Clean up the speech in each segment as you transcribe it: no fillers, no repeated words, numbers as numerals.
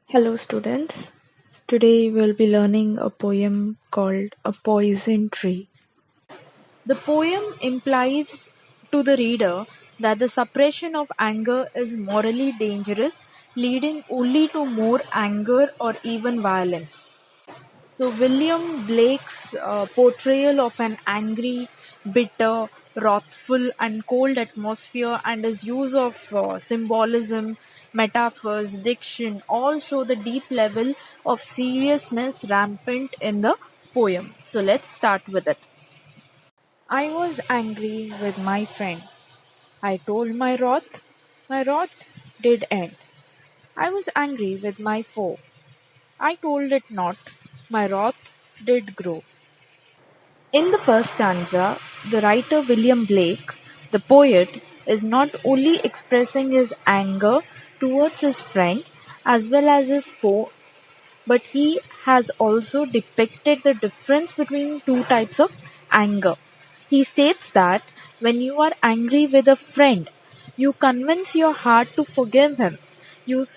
Hello, students. Today we'll be learning a poem called A Poison Tree. The poem implies to the reader that the suppression of anger is morally dangerous, leading only to more anger or even violence. So, William Blake's portrayal of an angry, bitter, wrathful, and cold atmosphere and his use of symbolism, metaphors, diction all show the deep level of seriousness rampant in the poem. So, let's start with it. I was angry with my friend. I told my wrath did end. I was angry with my foe. I told it not, my wrath did grow. In the first stanza, the writer William Blake, the poet, is not only expressing his anger towards his friend as well as his foe, but he has also depicted the difference between two types of anger. He states that when you are angry with a friend, you convince your heart to forgive him. You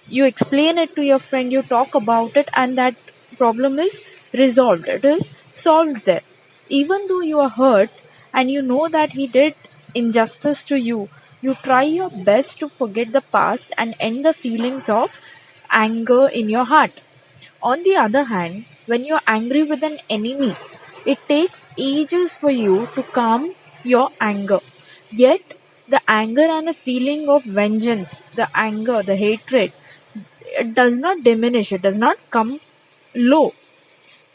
you explain it to your friend, you talk about it, and that problem is resolved. It is solved there. Even though you are hurt and you know that he did injustice to you, you try your best to forget the past and end the feelings of anger in your heart. On the other hand, when you're angry with an enemy, it takes ages for you to calm your anger. Yet, the anger and the feeling of vengeance, the anger, the hatred, it does not diminish, it does not come low,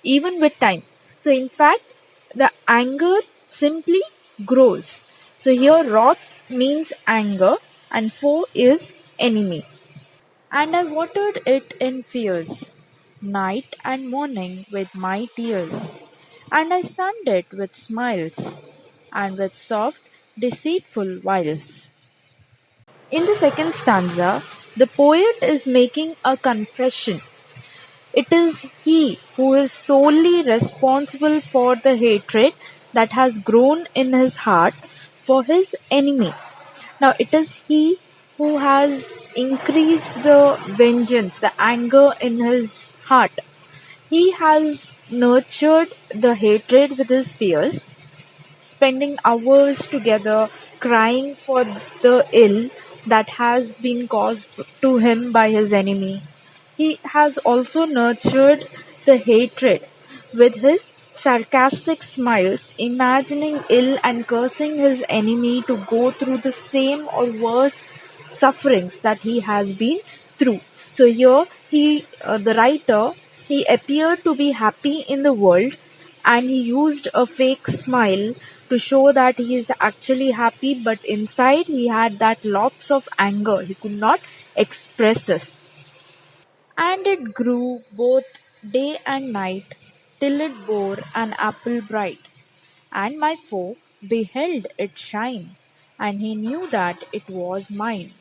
even with time. So, in fact, the anger simply grows. So, here, wrath means anger, and foe is enemy. And I watered it in fears, night and morning with my tears, and I sunned it with smiles, and with soft, deceitful wiles. In the second stanza, the poet is making a confession. It is he who is solely responsible for the hatred that has grown in his heart for his enemy. Now, it is he who has increased the vengeance, the anger in his heart. He has nurtured the hatred with his fears, spending hours together crying for the ill that has been caused to him by his enemy. He has also nurtured the hatred with his sarcastic smiles, imagining ill and cursing his enemy to go through the same or worse sufferings that he has been through. So here the writer, he appeared to be happy in the world, and he used a fake smile to show that he is actually happy, but inside he had that lots of anger. He could not express it. And it grew both day and night, till it bore an apple bright. And my foe beheld it shine, and he knew that it was mine.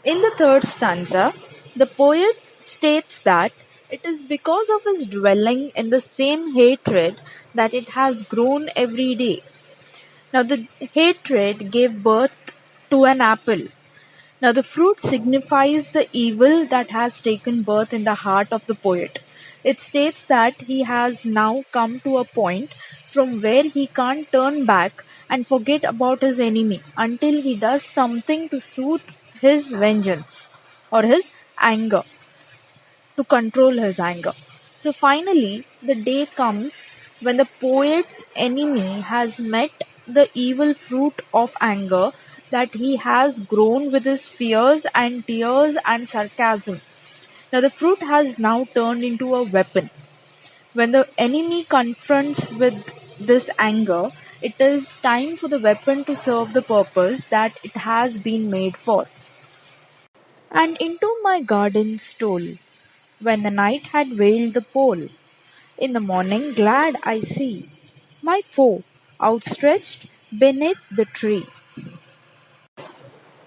In the third stanza, the poet states that it is because of his dwelling in the same hatred that it has grown every day. Now, the hatred gave birth to an apple. Now, the fruit signifies the evil that has taken birth in the heart of the poet. It states that he has now come to a point from where he can't turn back and forget about his enemy until he does something to soothe his vengeance or his anger, to control his anger. So finally, the day comes when the poet's enemy has met the evil fruit of anger that he has grown with his fears and tears and sarcasm. Now, the fruit has now turned into a weapon. When the enemy confronts with this anger, it is time for the weapon to serve the purpose that it has been made for. And into my garden stole, when the night had veiled the pole. In the morning glad I see my foe outstretched beneath the tree.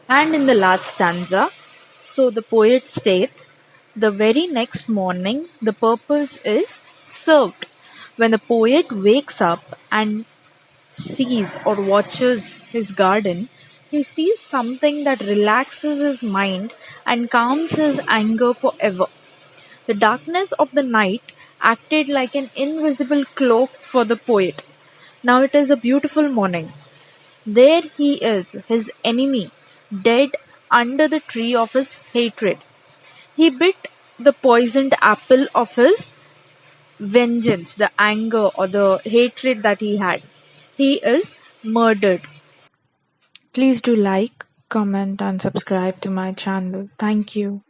And in the last stanza, so the poet states, the very next morning the purpose is served. When the poet wakes up and sees or watches his garden, He sees something that relaxes his mind and calms his anger forever. The darkness of the night acted like an invisible cloak for the poet. Now it is a beautiful morning. There he is, his enemy, dead under the tree of his hatred. He bit the poisoned apple of his vengeance, the anger or the hatred that he had. He is murdered. Please do like, comment, and subscribe to my channel. Thank you.